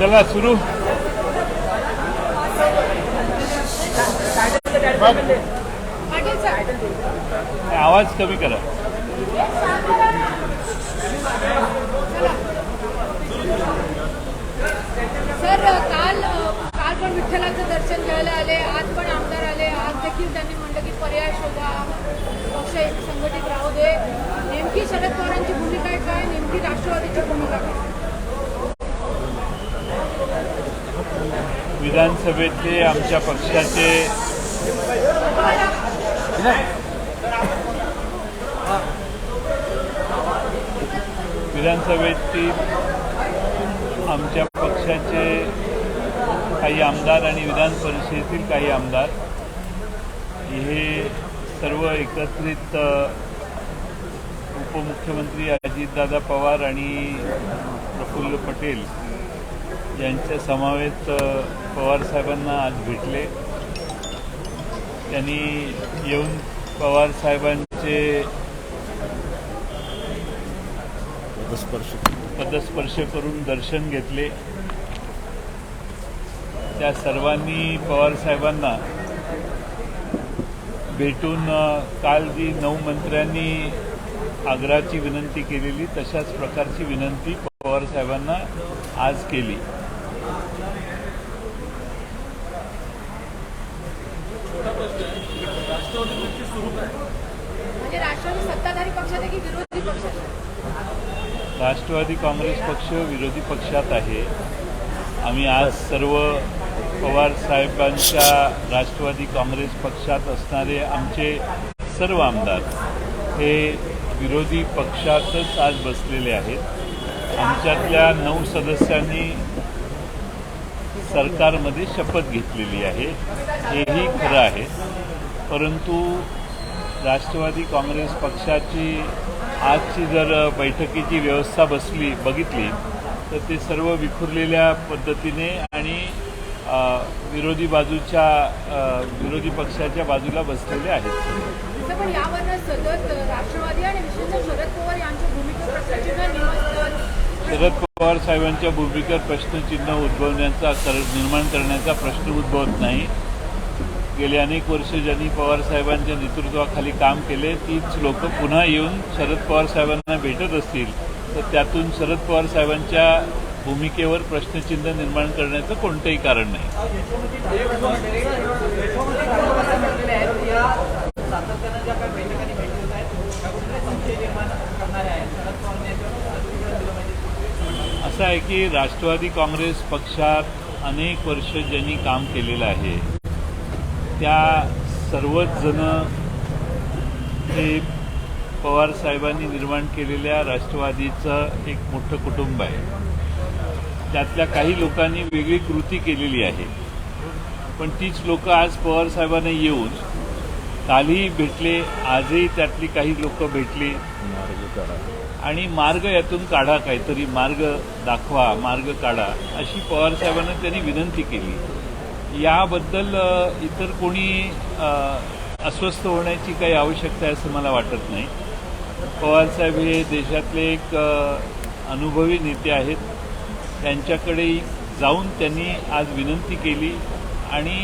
चला सुरू. आवाज कमी करा. सर, काल पण विठ्ठलाचं दर्शन घ्यायला आले, आज पण आमदार आले. आज देखील त्यांनी म्हणलं की पर्याय शोधा, पक्ष एक संघटित राहू दे. नेमकी शरद पवारांची भूमिका काय, नेमकी राष्ट्रवादीची भूमिका काय? विधानसभेतले आमच्या पक्षाचे विधानसभेतील आमच्या पक्षाचे काही आमदार आणि विधान परिषदेतील काही आमदार हे सर्व एकत्रित उपमुख्यमंत्री अजितदादा पवार आणि प्रफुल्ल पटेल यांच्या समवेत पवारसाहेबांना आज भेटले. त्यांनी येऊन पवारसाहेबांचे पदस्पर्श करून दर्शन घेतले. त्या सर्वांनी पवारसाहेबांना भेटून काल जी 9 मंत्र्यांनी आग्रहाची विनंती केलेली तशाच प्रकारची विनंती पवारसाहेबांना आज केली. म्हणजे राष्ट्रवादी सत्ताधारी पक्षात आहे की विरोधी पक्षात? राष्ट्रवादी काँग्रेस पक्ष विरोधी पक्षात आहे. आम्ही आज सर्व पवार साहेबांच्या राष्ट्रवादी काँग्रेस पक्षात असणारे आमचे सर्व आमदार हे विरोधी पक्षातच आज बसलेले आहेत. आमच्यातल्या 9 सदस्यांनी सरकारमध्ये शपथ घेतलेली आहे, हेही खरं आहे. परंतु राष्ट्रवादी काँग्रेस पक्षाची आजची जर बैठकीची व्यवस्था बघितली तर ते सर्व विखुरलेल्या पद्धतीने आणि विरोधी पक्षाच्या बाजूला बसलेले आहेत. पण यावर सतत राष्ट्रवादी आणि विशेषतः शरद पवार यांच्या भूमिकेवर शरद पवार साहेबांच्या भूमिकेवर प्रश्नचिन्ह निर्माण करण्याचा प्रश्न उद्भवत नाही. गेले अनेक वर्ष ज्यांनी पवार साहेबांच्या नेतृत्वाखाली काम केले तीच लोक पुन्हा येऊन शरद पवार साहेबांना भेटत असतील तर त्यातून शरद पवार साहेबांच्या भूमिकेवर प्रश्नचिन्ह निर्माण करण्याचं कोणतंही कारण नाही. असं आहे की राष्ट्रवादी काँग्रेस पक्षात अनेक वर्ष ज्यांनी काम केलेलं आहे त्या सर्वच जण हे पवार साहेबांनी निर्माण केलेल्या राष्ट्रवादीचं एक मोठं कुटुंब आहे. त्यातल्या काही लोकांनी वेगळी कृती केलेली आहे, पण तीच लोक आज पवार साहेबांना येऊन कालही भेटले, आजही त्यातली काही लोक भेटली आणि मार्ग यातून काढा, काहीतरी मार्ग दाखवा, मार्ग काढा अशी पवार साहेबांना त्यांनी विनंती केली. याबद्दल इतर कोणी अस्वस्थ होण्याची काही आवश्यकता आहे असं मला वाटत नाही. पवारसाहेब हे देशातले एक अनुभवी नेते आहेत. त्यांच्याकडे जाऊन त्यांनी आज विनंती केली आणि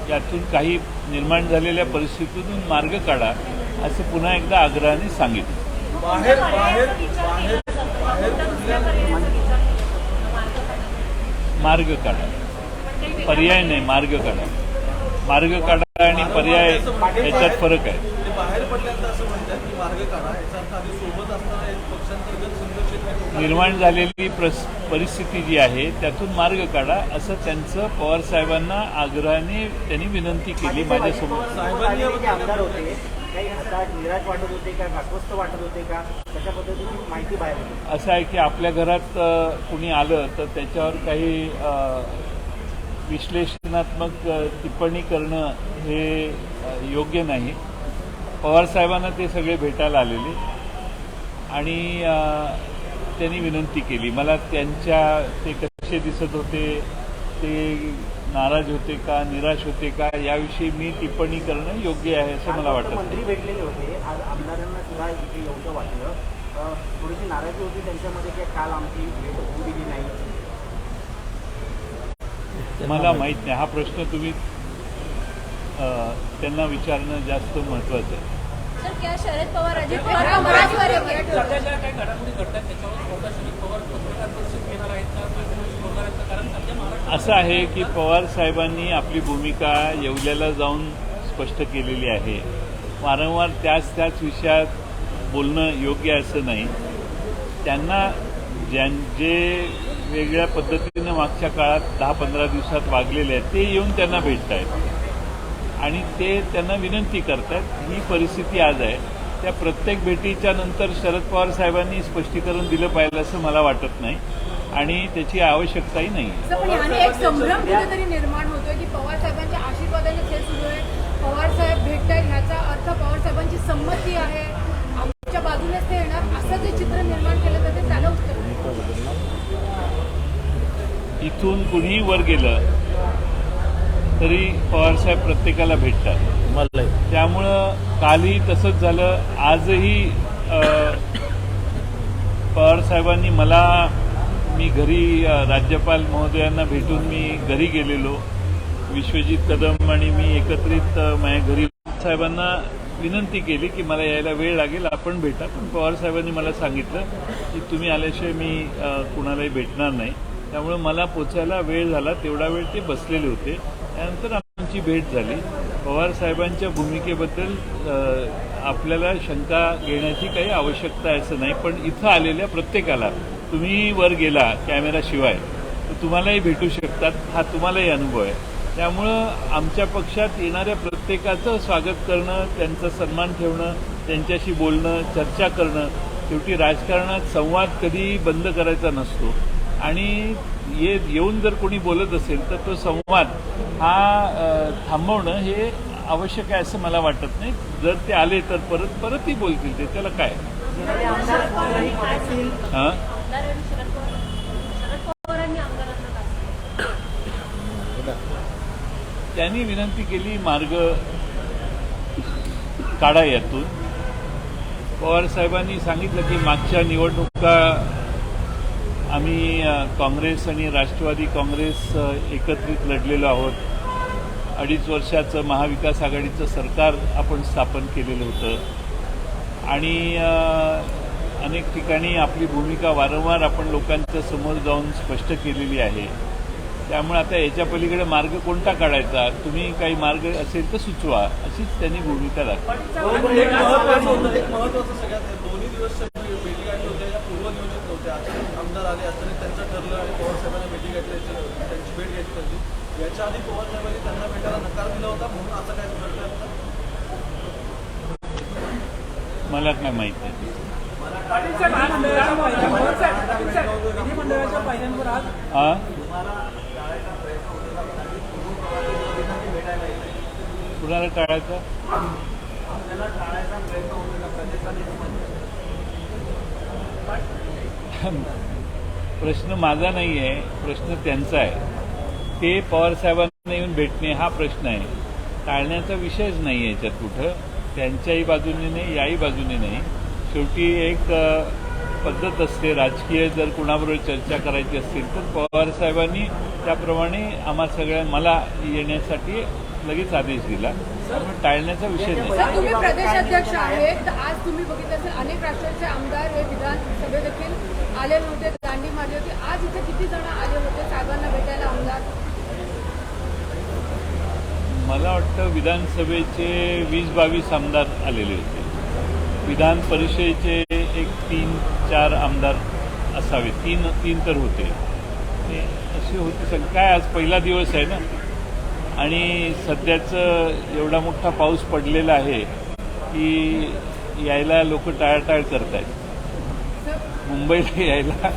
यातून काही निर्माण झालेल्या परिस्थितीतून मार्ग काढा असं पुन्हा एकदा आग्रहाने सांगितलं. मार्ग काढा, पर्याय नाही, मार्ग काढा. मार्ग काढा आणि पर्याय याच्यात फरक आहे. निर्माण झालेली परिस्थिती जी आहे त्यातून मार्ग काढा असं त्यांचं पवार साहेबांना आग्रहाने त्यांनी विनंती केली. माझ्यासमोर असं आहे की आपल्या घरात कुणी आलं तर त्याच्यावर काही विश्लेषणात्मक टिप्पणी करणं हे योग्य नाही. पवारसाहेबांना ते सगळे भेटायला आलेले आणि त्यांनी विनंती केली. मला ते कसे दिसत होते, ते नाराज होते का, निराश होते का याविषयी मी टिप्पणी करणं योग्य आहे असं मला वाटत. मंत्री भेटलेले होते, आज आमदारांना सुद्धा इथे योग्य वाटलं. थोडीशी नाराजी होती त्यांच्यामध्ये की काल आमची भेट होऊ दिली नाही. मला माहीत नाही. हा प्रश्न तुम्ही त्यांना विचारणं जास्त महत्त्वाचं आहे. सर, क्या शरद पवार अजित पवार का मराठवाडे सध्या ज्या काही घडामोडी घडतात त्याच्यावर स्वतः शरद पवार पत्रकार परिषद घेणार आहेत का बोलणार आहेत का? कारण सध्या महाराष्ट्र असं आहे की पवार साहेबांनी आपली भूमिका येवल्याला जाऊन स्पष्ट केलेली आहे. वारंवार त्याच विषयात बोलणं योग्य असं नाही. त्यांना जे वेगळ्या पद्धतीनं मागच्या काळात 10-15 दिवसात वागलेले आहेत ते येऊन त्यांना भेटत आहेत आणि ते त्यांना विनंती करतात. ही परिस्थिती आज आहे. त्या प्रत्येक भेटीच्या नंतर शरद पवार साहेबांनी स्पष्टीकरण दिलं पाहिजे असं मला वाटत नाही आणि त्याची आवश्यकताही नाही. पण याने एक संभ्रम कुठेतरी निर्माण होतोय की पवार साहेबांच्या आशीर्वादाने खेळ सुरू आहे. पवार साहेब भेटतायत ह्याचा अर्थ पवार साहेबांची संमती आहे, आमच्या बाजूनेच ते येणार, असं जे चित्र निर्माण केलं जाते त्याला उत्तर इथून कुणीही वर गेलं तरी पवारसाहेब प्रत्येकाला भेटतात. त्यामुळं कालही तसंच झालं. आजही पवारसाहेबांनी मी घरी राज्यपाल महोदयांना भेटून मी घरी गेलेलो. विश्वजित कदम आणि मी एकत्रित माझ्या घरी साहेबांना विनंती केली की मला यायला वेळ लागेल, आपण भेटा. पण पवारसाहेबांनी मला सांगितलं की तुम्ही आल्याशिवाय मी कुणालाही भेटणार नाही. त्यामुळे मला पोचायला वेळ झाला. तेवढा वेळ ते बसलेले होते. त्यानंतर आमची भेट झाली. पवारसाहेबांच्या भूमिकेबद्दल आपल्याला शंका घेण्याची काही आवश्यकता आहे असं नाही. पण इथं आलेल्या प्रत्येकाला तुम्ही वर गेला कॅमेराशिवाय तर तुम्हालाही भेटू शकतात. हा तुम्हालाही अनुभव आहे. त्यामुळं आमच्या पक्षात येणाऱ्या प्रत्येकाचं स्वागत करणं, त्यांचा सन्मान ठेवणं, त्यांच्याशी बोलणं, चर्चा करणं. शेवटी राजकारणात संवाद कधी बंद करायचा नसतो आणि येऊन जर कोणी बोलत असेल तर तो संवाद हा थांबवणं हे आवश्यक आहे असं मला वाटत नाही. जर ते आले तर परतही बोलतील ते, त्याला काय. त्यांनी विनंती केली मार्ग काढा यातून. पवार साहेबांनी सांगितलं की मागच्या निवडणुका आम्ही काँग्रेस आणि राष्ट्रवादी काँग्रेस एकत्रित लढलेलो आहोत. 2.5 वर्षाचं महाविकास आघाडीचं सरकार आपण स्थापन केलेलं होतं आणि अनेक ठिकाणी आपली भूमिका वारंवार आपण लोकांच्या समोर जाऊन स्पष्ट केलेली आहे. त्यामुळे आता याच्या पलीकडे मार्ग कोणता काढायचा, तुम्ही काही मार्ग असेल तर सुचवा, अशीच त्यांनी भूमिका दाखवली. एक महत्वाचं सगळ्यात दोन्ही दिवस भेटी गाठी होत्या या पूर्वनियोजित नव्हत्या. अचानक आमदार आले असताना त्यांचं ठरलं आणि पवार साहेबांना भेटी गाठल्याची त्यांची भेट घ्यायची ठरली. याच्या आधी पवार साहेबांनी त्यांना भेटायला नकार दिला होता म्हणून असं काय घडलं मला काय माहित नाही. विधिमंडळाच्या पहिल्यांवर आज कुणाला टाळायचा प्रश्न माझा नाही आहे, प्रश्न त्यांचा आहे. ते पवारसाहेबांना येऊन भेटणे हा प्रश्न आहे. टाळण्याचा विषयच नाही आहे याच्यात कुठं. त्यांच्याही बाजूने नाही, याही बाजूने नाही. शेवटी एक पद्धत असते राजकीय. जर कुणाबरोबर चर्चा करायची असतील तर पवारसाहेबांनी त्याप्रमाणे मला येण्यासाठी लगेच आदेश दिला. त्यामुळे टाळण्याचा विषय नाही. सर, तुम्ही प्रदेशाध्यक्ष आहेत, तर आज तुम्ही बघितलं असेल अनेक राष्ट्राचे आमदार हे विधानसभेत देखील आले नव्हते, दांडी मारली होती. आज इथे किती जण आले होते साहेबांना भेटायला आमदार? मला वाटतं विधानसभेचे 20-22 आमदार आलेले होते. विधान परिषदेचे एक 3-4 आमदार असावे. तीन तर होते. ते असे होते. काय आज पहिला दिवस आहे ना आणि सध्याचं एवढा मोठा पाऊस पडलेला आहे की यायला लोक टाळाटाळ करत आहेत. मुंबईला यायला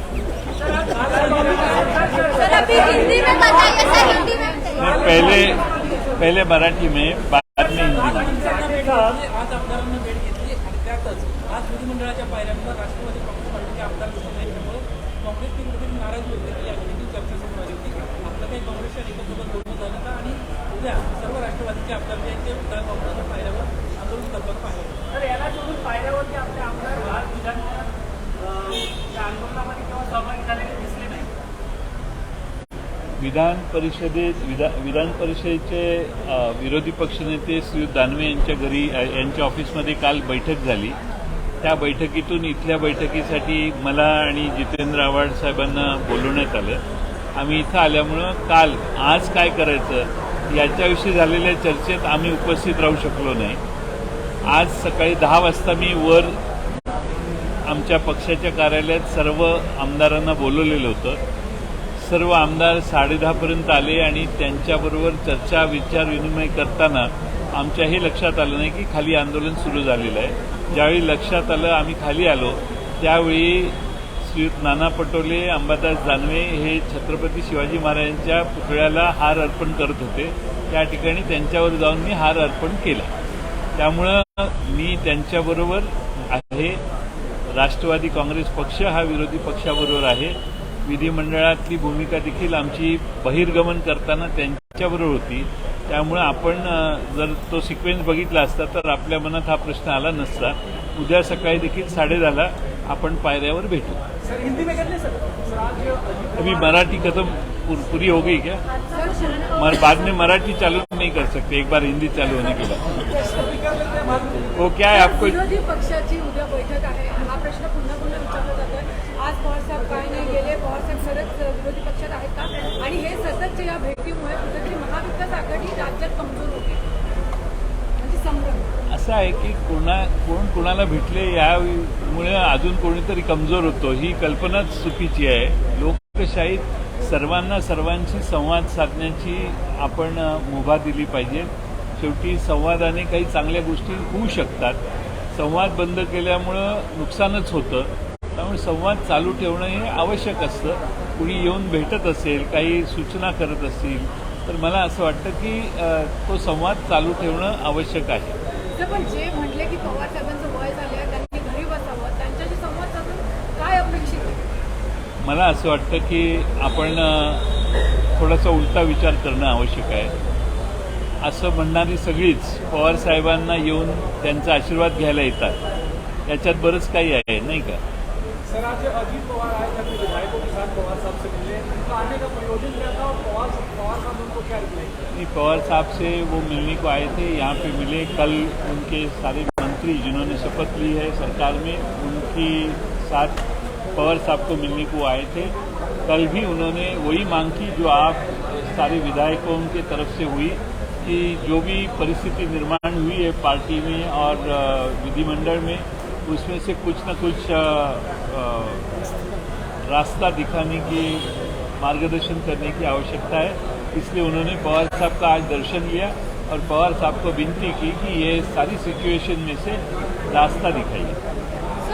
पहले मराठी में बाद में हिंदी में. आज आमदारांना भेट घेतली आणि त्यातच आज विधिमंडळाच्या पायऱ्यांवर राष्ट्रवादी काँग्रेस पार्टीचे आमदार दिसून येण्यामुळे काँग्रेस टीममध्ये नाराजी होते की या देखील चर्चा सुरू झाली होती. आपलं काही काँग्रेसच्या नेत्यांसोबत बोलणं झालं का आणि उद्या सर्व राष्ट्रवादीचे आमदार जे आहेत ते काँग्रेसच्या पायऱ्यावर आंदोलन करतात पाहिलं. तर याला सोडून पायऱ्यावरती आपले आमदार आज आंदोलनामध्ये किंवा सहभागी झालेले दिसले नाही. विधान परिषदेचे विरोधी पक्षनेते श्री दानवे यांच्या घरी यांच्या ऑफिसमध्ये काल बैठक झाली. त्या बैठकीतून इथल्या बैठकीसाठी मला आणि जितेंद्र आव्हाड साहेबांना बोलवण्यात आलं. आम्ही इथं आल्यामुळं आज काय करायचं याच्याविषयी झालेल्या चर्चेत आम्ही उपस्थित राहू शकलो नाही. आज सकाळी 10 वाजता मी वर आमच्या पक्षाच्या कार्यालयात सर्व आमदारांना बोलवलेलं होतं. सर्व आमदार 10:30पर्यंत आले आणि त्यांच्याबरोबर चर्चा विचारविनिमय करताना आमच्या हे लक्षात आलं नाही की खाली आंदोलन सुरू झालेलं आहे. ज्यावेळी लक्षात आलं आम्ही खाली आलो त्यावेळी श्रीयुत नाना पटोले, अंबादास दानवे हे छत्रपती शिवाजी महाराजांच्या पुतळ्याला हार अर्पण करत होते. त्या ठिकाणी त्यांच्यावर जाऊन मी हार अर्पण केला. त्यामुळं मी त्यांच्याबरोबर आहे. राष्ट्रवादी काँग्रेस पक्ष हा विरोधी पक्षाबरोबर आहे. विधिमंडळातली भूमिका देखील आमची बहिर्गमन करताना त्यांच्याबरोबर होती. त्यामुळे आपण जर तो सिक्वेन्स बघितला असता तर आपल्या मनात हा प्रश्न आला नसता. उद्या सकाळी देखील 10:30 आपण पायऱ्यावर भेटू. सर हिंदी में कर ले सर आज अभी मराठी खत्म पूरी हो गई क्या? बाद में मराठी चालू नहीं कर सकते एक बार हिंदी चालू होने के बाद. वो क्या है आपको विरोधी पक्षाची उद्या बैठक आहे. हा प्रश्न पुन्हा पुन्हा विचारला जातोय. आज पवारसाहेब काय नाही गेले, पवारसाहेब खरंच विरोधी पक्षात आहेत का? आणि हे सततच्या या भेटीमुळे कुठेतरी महाविकास आघाडी राज्यात कमजोर होते, म्हणजे संभ्रम. असं आहे की कोण कोणाला भेटले यामुळे अजून कोणीतरी कमजोर होतो ही कल्पनाच चुकीची आहे. लोकशाहीत सर्वांशी संवाद साधण्याची आपण मुभा दिली पाहिजे. शेवटी संवादाने काही चांगल्या गोष्टी होऊ शकतात. संवाद बंद केल्यामुळं नुकसानच होतं. त्यामुळे संवाद चालू ठेवणं हे आवश्यक असतं. कुणी येऊन भेटत असेल, काही सूचना करत असतील तर मला असं वाटतं की तो संवाद चालू ठेवणं आवश्यक आहे. पण जे म्हटले की पवार साहेबांचं वय झाले आहे, त्यांनी घरी बसावं, त्यांच्याशी संवाद साधून काय अपेक्षित आहे? मला असं वाटतं की आपण थोडासा उलटा विचार करणं आवश्यक आहे. असं म्हणणारी सगळीच पवार साहेबांना येऊन त्यांचा आशीर्वाद घ्यायला येतात. याच्यात बरंच काही आहे नाही का? सर आज अजीत पवार आए थे अपने विधायकों के साथ पवार साहब से मिलने, उनका आने का प्रयोजन क्या था और पवार साहब उनको क्या रिप्लाई किया? नहीं, पवार साहब से वो मिलने को आए थे, यहाँ पे मिले. कल उनके सारे मंत्री जिन्होंने शपथ ली है सरकार में उनकी साथ पवार साहब को मिलने को आए थे. कल भी उन्होंने वही मांग की जो आप सारे विधायकों की तरफ से हुई कि जो भी परिस्थिति निर्माण हुई है पार्टी में और विधिमंडल में उसमें से कुछ न कुछ रास्ता दिखाने की मार्गदर्शन करने की आवश्यकता है. इसलिए उन्होंने पवार साहब का आज दर्शन लिया और पवार साहब को विनती की कि ये सारी सिचुएशन में से रास्ता दिखाइए.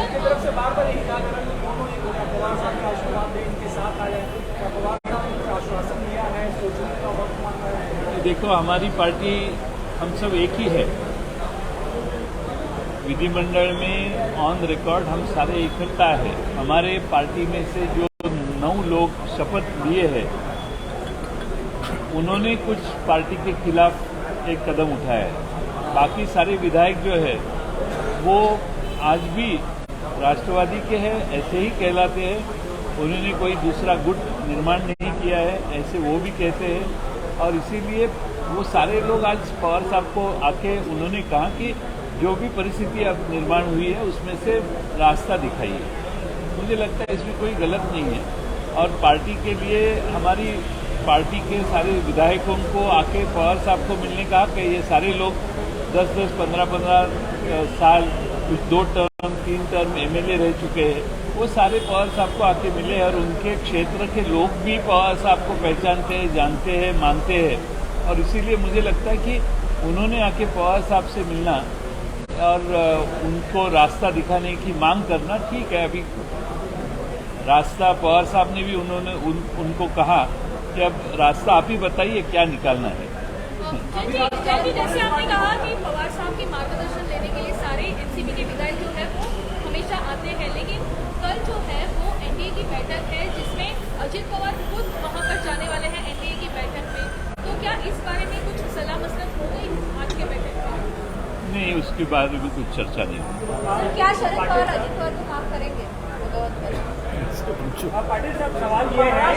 की तरफ से बार बार यही कहा जा रहा है कि दोनों एक होगा, पवार साहब का आशीर्वाद दें, इनके साथ आए. पवार साहब ने कुछ आश्वासन दिया है, सोचने का वक्त मांग रहे हैं. देखो हमारी पार्टी हम सब एक ही है. विधिमंडल में ऑन रिकॉर्ड हम सारे इकट्ठा है. हमारे पार्टी में से जो 9 लोग शपथ लिए हैं उन्होंने कुछ पार्टी के खिलाफ एक कदम उठाया है. बाकी सारे विधायक जो है वो आज भी राष्ट्रवादी के हैं, ऐसे ही कहलाते हैं. उन्होंने कोई दूसरा गुट निर्माण नहीं किया है ऐसे वो भी कहते हैं. और इसीलिए वो सारे लोग आज पवार साहब को आके उन्होंने कहा कि जो भी परिस्थिति अब निर्माण हुई है उसमें से रास्ता दिखाइए. मुझे लगता है इसमें कोई गलत नहीं है. और पार्टी के लिए हमारी पार्टी के सारे विधायकों को आके पवार साहब को मिलने कहा कि ये सारे लोग 10-10, 15-15 साल, कुछ 2 टर्म 3 टर्म एमएलए रह चुके हैं. वो सारे पवार साहब को आके मिले और उनके क्षेत्र के लोग भी पवार साहब को पहचानते हैं, जानते हैं, मानते हैं. और इसीलिए मुझे लगता है कि उन्होंने आके पवार साहब से मिलना और उनको रास्ता दिखाने की मांग करना ठीक है. अभी रास्ता पवार साहब ने भी उनको कहा कि अब रास्ता आप ही बताइए क्या निकालना है. जैसे आपने कहा कि पवार साहब के मार्गदर्शन लेने के लिए सारे एनसीपी के विधायक जो है वो हमेशा आते हैं, लेकिन कल जो है वो एनडीए की बैठक है जिसमें अजित पवार खुद वहां पर जाने वाले हैं एनडीए की बैठक में. तो क्या इस बारे में कुछ सलाह मसलत हो गई आज के बैठक में? नहीं, उसके बारे में कुछ चर्चा नहीं हुई. सर, क्या शरद पवार अजित पवार को माफ करेंगे? पाटिल साहब सवाल ये है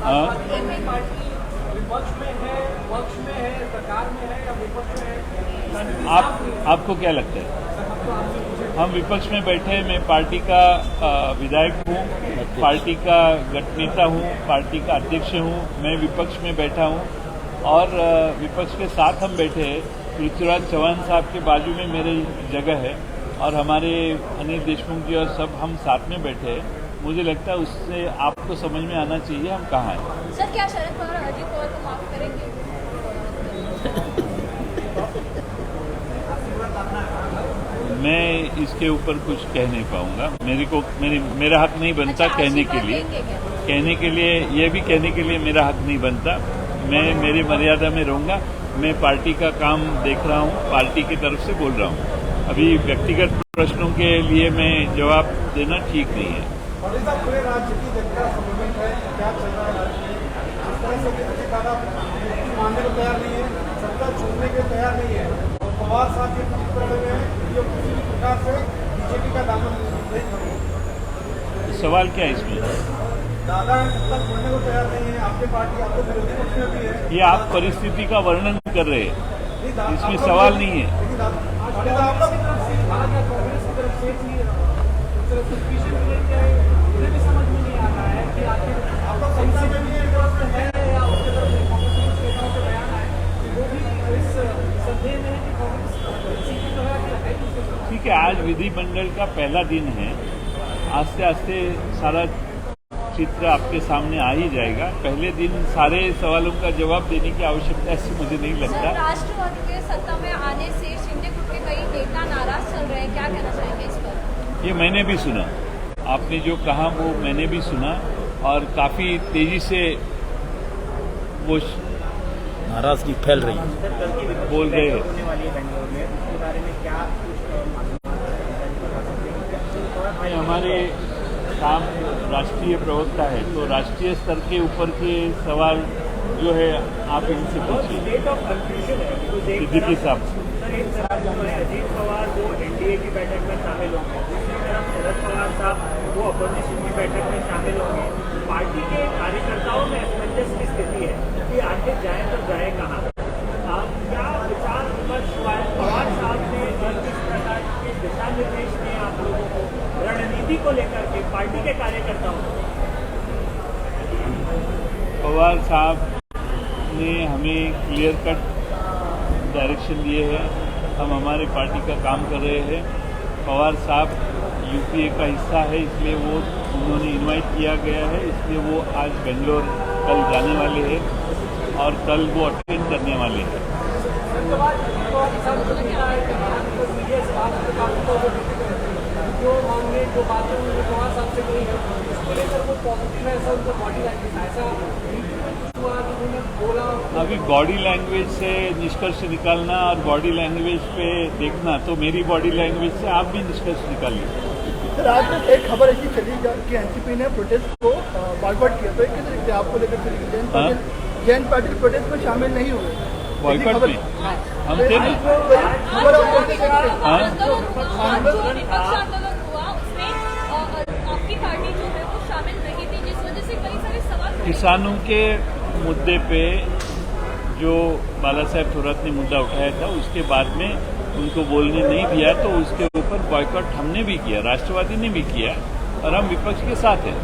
हाँ? पार्टी विपक्ष में है, पक्ष में है, सरकार में है या विपक्ष में है? आपको क्या लगता है? हम विपक्ष में बैठे हैं। मैं पार्टी का विधायक हूँ, पार्टी का गठ नेता हूँ, पार्टी का अध्यक्ष हूँ। मैं विपक्ष में बैठा हूँ और विपक्ष के साथ हम बैठे हैं। पृथ्वीराज चौहान साहब के बाजू में मेरी जगह है और हमारे अनिल देशमुख जी और सब हम साथ में बैठे हैं। मुझे लगता है उससे आपको समझ में आना चाहिए हम कहाँ हैं। सर, क्या शरद पवार अजित पवार को माफ करेंगे? मैं इसके ऊपर कुछ कह नहीं पाऊंगा। मेरा हक नहीं बनता अच्छा, कहने के आशीर्वाद लिए। देंगे क्या? कहने के लिए ये भी कहने के लिए मेरा हक नहीं बनता। मैं मेरी मर्यादा में रहूंगा। मैं पार्टी का काम देख रहा हूँ, पार्टी की तरफ से बोल रहा हूँ। अभी व्यक्तिगत प्रश्नों के लिए मैं जवाब देना ठीक नहीं है। और साहब, पूरे राज्य की जनता संबंधित है, क्या चल रहा है राज्य में? जिस तरह से विपक्षी काला मानने को तैयार नहीं है, सत्ता छोड़ने के तैयार नहीं है और पवार साहब के जिस तरह में है जो किसी भी प्रकार से बीजेपी का दामन नहीं छोड़ेंगे। सवाल क्या है इसमें? दादा सत्ता छोड़ने को तैयार नहीं है, आपकी पार्टी आपको विरोधी पक्ष में भी है। ये आप परिस्थिति का वर्णन कर रहे हैं, इसमें सवाल नहीं है। कांग्रेस की तरफ से सस्पिशन मिले क्या है, मुझे भी समझ में नहीं आ रहा है कि आखिर आपका संसद में भी एक तरफ से है या उसके तरफ से कांग्रेस के नेताओं के बयान आए कि वो भी इस संदेह में है कि कांग्रेस सीपी जो है कि है दूसरे तरफ। ठीक है, आज विधिमंडल का पहला दिन है। आस्ते आस्ते सारा चित्र आपके सामने आ ही जाएगा। पहले दिन सारे सवालों का जवाब देने की आवश्यकता ऐसी मुझे नहीं लगता। सर, राष्ट्रवादी के सत्ता में आने से शिंदे गुट के कई नेता नाराज चल रहे हैं, क्या कहना चाहेंगे इस पर? ये मैंने भी सुना, आपने जो कहा वो मैंने भी सुना और काफी तेजी से वो नाराजगी फैल रही है। बोल रहे हैं। होने वाली है बेंगलोर में, उसके बारे में क्या कुछ हमारे काम राष्ट्रीय प्रवक्ता है, तो राष्ट्रीय स्तर के ऊपर के सवाल जो है आप इनसे पूछिए स्टेट ऑफ कंफ्यूजन है बिकॉज एक सिद्दीकी साहब से। सर एक तरफ जो है अजीत पवार वो एनडीए की बैठक में शामिल होंगे, दूसरी तरफ शरद पवार साहब वो अपोजिशन की बैठक में शामिल होंगे। पार्टी के कार्यकर्ताओं में असमंजस की स्थिति है कि आगे जाए तो जाए कहाँ। क्या विचार विमर्श हुआ है? पवार साहब ने किस प्रकार के दिशा निर्देश दिए आप लोगों को रणनीति को लेकर के पार्टी के कार्यकर्ताओं को? पवार साहब ने हमें क्लियर कट डायरेक्शन दिए हैं। हम हमारे पार्टी का काम कर रहे हैं। पवार साहब यूपीए का हिस्सा है, इसलिए वो उन्होंने इनवाइट किया गया है, इसलिए वो आज बेंगलोर कल जाने वाले हैं और कल वो अटेंड करने वाले हैं। जो मांगे जो बातें उन्होंने पवार साहब से कही है उसको लेकर वो पॉजिटिव है, ऐसा उनको बॉडी लैंग्वेज ऐसा हुआ कि उन्होंने बोला। अभी बॉडी लैंग्वेज से निष्कर्ष निकालना और बॉडी लैंग्वेज पे देखना, तो मेरी बॉडी लैंग्वेज से आप भी निष्कर्ष निकालिए। सर, आज तक एक खबर ऐसी चली कि एनसीपी ने प्रोटेस्ट को बॉयकॉट किया, तो एक किस तरीके आपको लेकर जैन पाटिल प्रोटेस्ट में शामिल नहीं हुए? बॉयकॉट में हम थे ना। विपक्ष आंदोलन हुआ उसमें आपकी पार्टी जो है वो शामिल नहीं थी, जिस वजह से कई सारे सवाल। किसानों के मुद्दे पे जो बाला साहेब थोरात ने मुद्दा उठाया था, उसके बाद में उनको बोलने नहीं दिया, तो उसके ऊपर बॉयकॉट हमने भी किया, राष्ट्रवादी ने भी किया और हम विपक्ष के साथ हैं।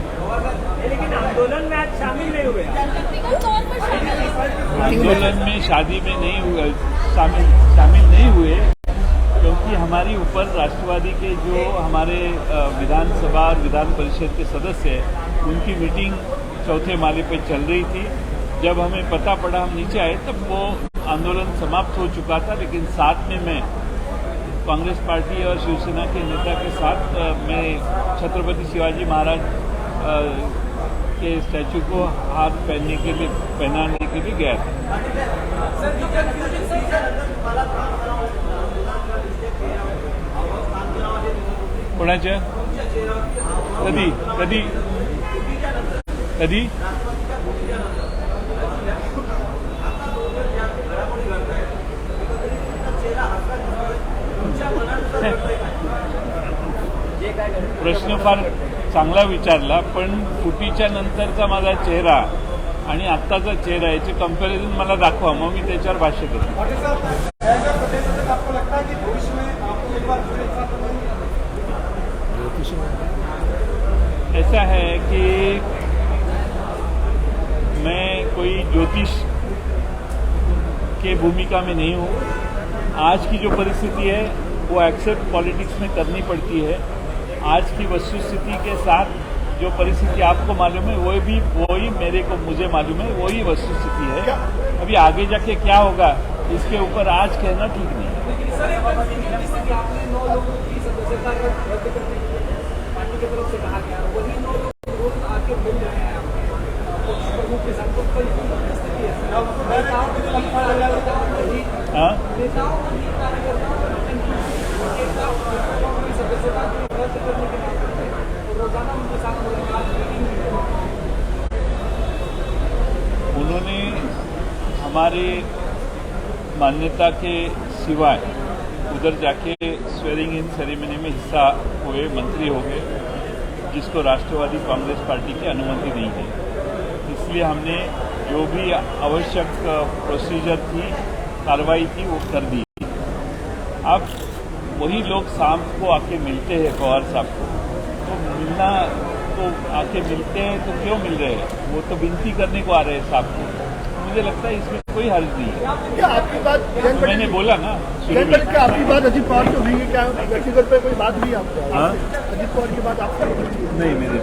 लेकिन आंदोलन में आज शामिल नहीं हुए। व्यक्तिगत तौर पर शामिल है। आंदोलन में शादी में नहीं हुए, शामिल नहीं हुए, क्योंकि हमारी ऊपर राष्ट्रवादी के जो हमारे विधानसभा और विधान परिषद के सदस्य हैं, उनकी मीटिंग चौथे माले पे चल रही थी। जब हमें पता पड़ा, हम नीचे आए, तब वो आंदोलन समाप्त हो चुका था। लेकिन साथ में मैं कांग्रेस पार्टी और शिवसेना के नेता के साथ मैं छत्रपति शिवाजी महाराज के स्टैचू को हाथ पहनाने के लिए गया था। कोणाच्या कधी कधी कधी प्रश्न फार चांगला विचारला, पण फुटीच्या नंतरचा माझा चेहरा आणि आत्ताचा चेहरा याचे कंपॅरिझन मला दाखवा, मग मी त्याच्यावर भाष्य करतो. पाटिल साहब, एज अ प्रदेश अध्यक्ष आपको लगता है कि भविष्य में आपको एक बार फिर एक साथ ऐसा है कि मैं कोई ज्योतिष के भूमिका में नहीं हूँ. आज की जो परिस्थिति है वो एक्सेप्ट पॉलिटिक्स में करनी पड़ती है. आज की वस्तुस्थिति के साथ जो परिस्थिति आपको मालूम है वही मेरे को मुझे मालूम है, वही वस्तुस्थिति है. अभी आगे जाके क्या होगा इसके ऊपर आज कहना ठीक नहीं है. सर, एक बार स्थिति आपने 9 लोगों की सदस्यता रद्द करने पार्टी की तरफ से कहा गया, वही 9 लोग रोज आके मिल रहे हैं प्रमुख के साथ. तो कल की स्थिति है हाँ? नेताओं और कार्यकर्ताओं की सदस्यता रद्द करने के बाद रोजाना उनके साथ मुलाकात मीटिंग उन्होंने हमारे मान्यता के सिवाय उधर जाके स्वेरिंग इन सेरेमनी में हिस्सा हुए, मंत्री हो गए, जिसको राष्ट्रवादी कांग्रेस पार्टी की अनुमति नहीं है. इसलिए हमने जो भी आवश्यक प्रोसीजर थी, कार्रवाई थी, वो कर दी. अब वही लोग शाम को आके मिलते हैं पवार साहब को, तो मिलना तो आके मिलते हैं तो क्यों मिल रहे हैं, वो तो विनती करने को आ रहे हैं साहब को. मुझे लगता है इसमें कोई हर्ज नहीं है. क्या आपकी बात मैंने बोला ना शुरू जयंत में. पाटिल, क्या आपकी बात अजीत पवार से हुई है? क्या व्यक्तिगत पे कोई बात हुई आपको? हाँ? अजीत पवार की बात आपसे नहीं मेरे